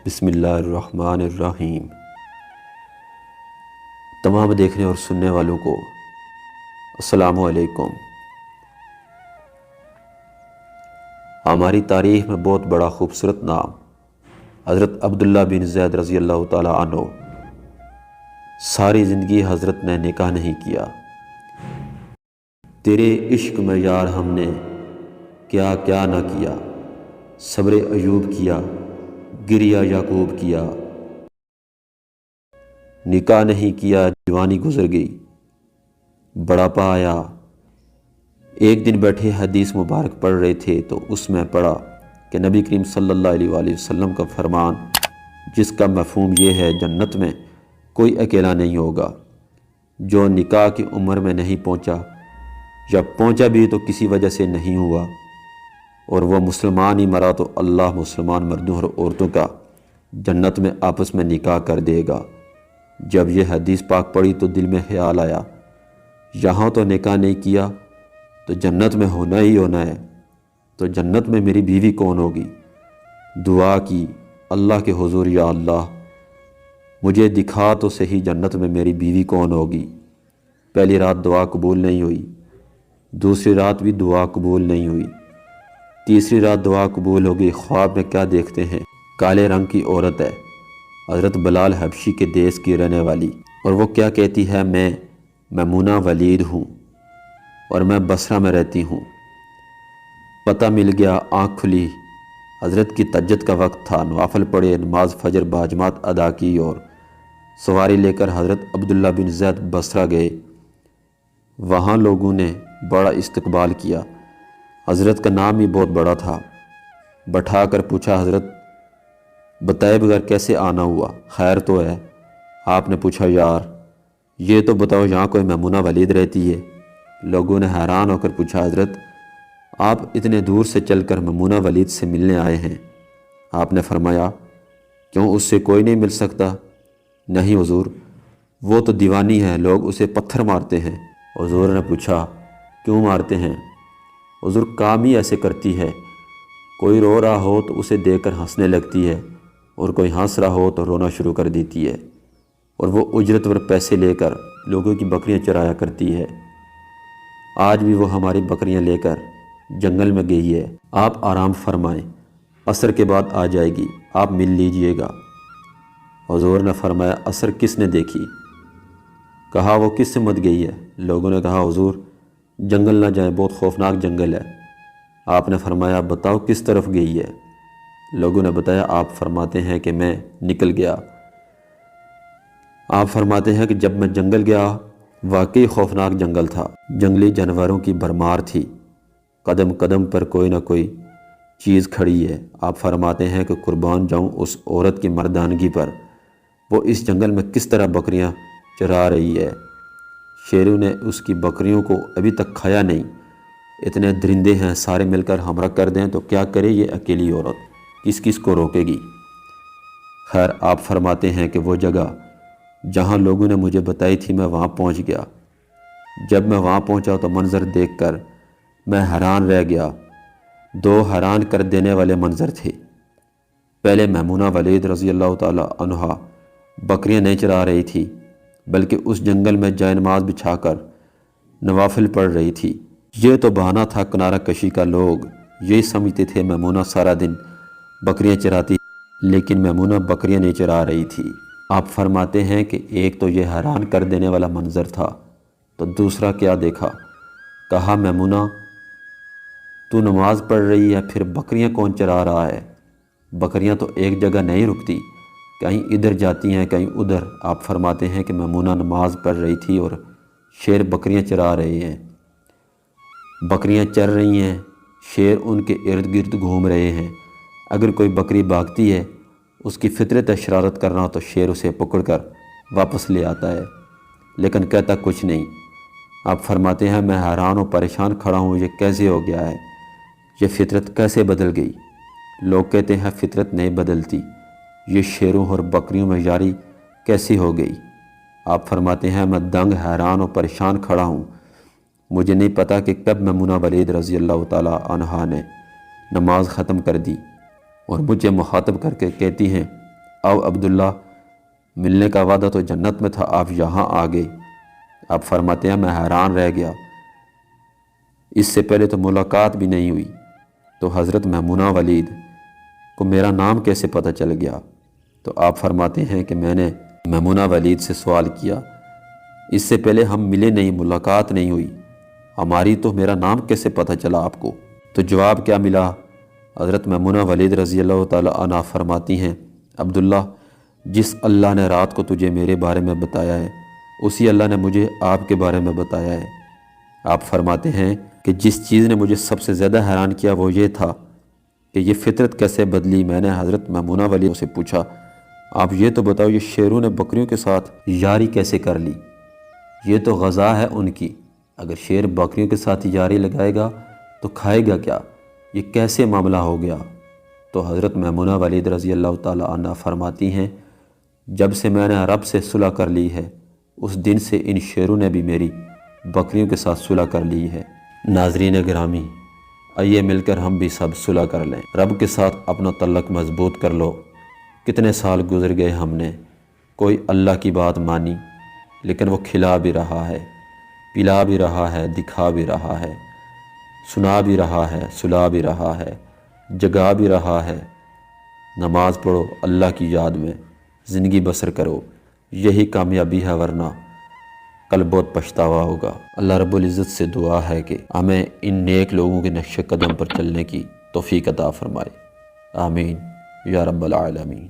بسم اللہ الرحمن الرحیم۔ تمام دیکھنے اور سننے والوں کو السلام علیکم۔ ہماری تاریخ میں بہت بڑا خوبصورت نام حضرت عبداللہ بن زید رضی اللہ تعالی عنہ۔ ساری زندگی حضرت نے نکاح نہیں کیا۔ تیرے عشق میں یار ہم نے کیا کیا نہ کیا، صبر ایوب کیا، گریہ یعقوب کیا۔ نکاح نہیں کیا، جوانی گزر گئی، بڑھاپا آیا۔ ایک دن بیٹھے حدیث مبارک پڑھ رہے تھے تو اس میں پڑھا کہ نبی کریم صلی اللہ علیہ وآلہ وسلم کا فرمان، جس کا مفہوم یہ ہے جنت میں کوئی اکیلا نہیں ہوگا جو نکاح کی عمر میں نہیں پہنچا، یا پہنچا بھی تو کسی وجہ سے نہیں ہوا، اور وہ مسلمان ہی مرا تو اللہ مسلمان مردوں اور عورتوں کا جنت میں آپس میں نکاح کر دے گا۔ جب یہ حدیث پاک پڑھی تو دل میں خیال آیا، یہاں تو نکاح نہیں کیا تو جنت میں ہونا ہی ہونا ہے، تو جنت میں میری بیوی کون ہوگی؟ دعا کی اللہ کے حضور، یا اللہ مجھے دکھا تو صحیح جنت میں میری بیوی کون ہوگی۔ پہلی رات دعا قبول نہیں ہوئی، دوسری رات بھی دعا قبول نہیں ہوئی، تیسری رات دعا قبول ہو گئی۔ خواب میں کیا دیکھتے ہیں؟ کالے رنگ کی عورت ہے، حضرت بلال حبشی کے دیس کی رہنے والی، اور وہ کیا کہتی ہے، میں میمونہ ولید ہوں اور میں بصرہ میں رہتی ہوں۔ پتہ مل گیا، آنکھ کھلی، حضرت کی تہجد کا وقت تھا، نوافل پڑھے، نماز فجر باجماعت ادا کی اور سواری لے کر حضرت عبداللہ بن زید بصرہ گئے۔ وہاں لوگوں نے بڑا استقبال کیا، حضرت کا نام بھی بہت بڑا تھا۔ بٹھا کر پوچھا، حضرت بتائے بغیر کیسے آنا ہوا، خیر تو ہے؟ آپ نے پوچھا، یار یہ تو بتاؤ یہاں کوئی میمونہ ولید رہتی ہے؟ لوگوں نے حیران ہو کر پوچھا، حضرت آپ اتنے دور سے چل کر میمونہ ولید سے ملنے آئے ہیں؟ آپ نے فرمایا، کیوں اس سے کوئی نہیں مل سکتا؟ نہیں حضور، وہ تو دیوانی ہے، لوگ اسے پتھر مارتے ہیں۔ حضور نے پوچھا، کیوں مارتے ہیں؟ حضور کام ہی ایسے کرتی ہے، کوئی رو رہا ہو تو اسے دیکھ کر ہنسنے لگتی ہے، اور کوئی ہنس رہا ہو تو رونا شروع کر دیتی ہے، اور وہ اجرت پر پیسے لے کر لوگوں کی بکریاں چرایا کرتی ہے۔ آج بھی وہ ہماری بکریاں لے کر جنگل میں گئی ہے، آپ آرام فرمائیں، عصر کے بعد آ جائے گی، آپ مل لیجئے گا۔ حضور نے فرمایا، عصر کس نے دیکھی؟ کہا، وہ کس سے مت گئی ہے؟ لوگوں نے کہا، حضور جنگل نہ جائیں، بہت خوفناک جنگل ہے۔ آپ نے فرمایا، بتاؤ کس طرف گئی ہے؟ لوگوں نے بتایا، آپ فرماتے ہیں کہ میں نکل گیا۔ آپ فرماتے ہیں کہ جب میں جنگل گیا، واقعی خوفناک جنگل تھا، جنگلی جانوروں کی بھرمار تھی، قدم قدم پر کوئی نہ کوئی چیز کھڑی ہے۔ آپ فرماتے ہیں کہ قربان جاؤں اس عورت کی مردانگی پر، وہ اس جنگل میں کس طرح بکریاں چرا رہی ہے۔ شیروں نے اس کی بکریوں کو ابھی تک کھایا نہیں، اتنے درندے ہیں، سارے مل کر حملہ کر دیں تو کیا کرے یہ اکیلی عورت، کس کس کو روکے گی؟ خیر، آپ فرماتے ہیں کہ وہ جگہ جہاں لوگوں نے مجھے بتائی تھی، میں وہاں پہنچ گیا۔ جب میں وہاں پہنچا تو منظر دیکھ کر میں حیران رہ گیا۔ دو حیران کر دینے والے منظر تھے۔ پہلے میمونہ ولید رضی اللہ تعالی عنہا بکریاں نہیں چرا رہی تھی، بلکہ اس جنگل میں جائے نماز بچھا کر نوافل پڑھ رہی تھی۔ یہ تو بہانہ تھا کنارہ کشی کا، لوگ یہی سمجھتے تھے میمونہ سارا دن بکریاں چراتی، لیکن میمونہ بکریاں نہیں چرا رہی تھی۔ آپ فرماتے ہیں کہ ایک تو یہ حیران کر دینے والا منظر تھا، تو دوسرا کیا دیکھا؟ کہا، میمونہ تو نماز پڑھ رہی ہے، پھر بکریاں کون چرا رہا ہے؟ بکریاں تو ایک جگہ نہیں رکتی، کہیں ادھر جاتی ہیں کہیں ادھر۔ آپ فرماتے ہیں کہ میمونہ نماز پڑھ رہی تھی اور شیر بکریاں چرا رہے ہیں۔ بکریاں چر رہی ہیں، شیر ان کے ارد گرد گھوم رہے ہیں۔ اگر کوئی بکری بھاگتی ہے، اس کی فطرت ہے شرارت کرنا، تو شیر اسے پکڑ کر واپس لے آتا ہے، لیکن کہتا کچھ نہیں۔ آپ فرماتے ہیں، میں حیران و پریشان کھڑا ہوں، یہ کیسے ہو گیا ہے؟ یہ فطرت کیسے بدل گئی؟ لوگ کہتے ہیں فطرت نہیں بدلتی، یہ شیروں اور بکریوں میں یاری کیسی ہو گئی؟ آپ فرماتے ہیں، میں دنگ حیران و پریشان کھڑا ہوں، مجھے نہیں پتا کہ کب میمونہ ولید رضی اللہ تعالی عنہا نے نماز ختم کر دی اور مجھے مخاطب کر کے کہتی ہیں، او عبداللہ، ملنے کا وعدہ تو جنت میں تھا، آپ یہاں آ گئے۔ آپ فرماتے ہیں میں حیران رہ گیا، اس سے پہلے تو ملاقات بھی نہیں ہوئی، تو حضرت میمونہ ولید کو میرا نام کیسے پتہ چل گیا؟ تو آپ فرماتے ہیں کہ میں نے میمونہ ولید سے سوال کیا، اس سے پہلے ہم ملے نہیں، ملاقات نہیں ہوئی، ہماری تو میرا نام کیسے پتہ چلا آپ کو؟ تو جواب کیا ملا؟ حضرت میمونہ ولید رضی اللہ تعالی عنہ فرماتی ہیں، عبداللہ، جس اللہ نے رات کو تجھے میرے بارے میں بتایا ہے، اسی اللہ نے مجھے آپ کے بارے میں بتایا ہے۔ آپ فرماتے ہیں کہ جس چیز نے مجھے سب سے زیادہ حیران کیا وہ یہ تھا کہ یہ فطرت کیسے بدلی۔ میں نے حضرت میمونہ ولید سے پوچھا، آپ یہ تو بتاؤ یہ شیروں نے بکریوں کے ساتھ یاری کیسے کر لی؟ یہ تو غذا ہے ان کی، اگر شیر بکریوں کے ساتھ یاری لگائے گا تو کھائے گا کیا؟ یہ کیسے معاملہ ہو گیا؟ تو حضرت میمونہ ولید رضی اللہ تعالی عنہ فرماتی ہیں، جب سے میں نے رب سے صلح کر لی ہے، اس دن سے ان شیروں نے بھی میری بکریوں کے ساتھ صلح کر لی ہے۔ ناظرین گرامی، آئیے مل کر ہم بھی سب صلح کر لیں، رب کے ساتھ اپنا تعلق مضبوط کر لو۔ کتنے سال گزر گئے، ہم نے کوئی اللہ کی بات مانی، لیکن وہ کھلا بھی رہا ہے، پلا بھی رہا ہے، دکھا بھی رہا ہے، سنا بھی رہا ہے، سلا بھی رہا ہے، جگا بھی رہا ہے۔ نماز پڑھو، اللہ کی یاد میں زندگی بسر کرو، یہی کامیابی ہے، ورنہ کل بہت پچھتاوا ہوگا۔ اللہ رب العزت سے دعا ہے کہ ہمیں ان نیک لوگوں کے نقش قدم پر چلنے کی توفیق عطا فرمائے، آمین یا رب العالمین۔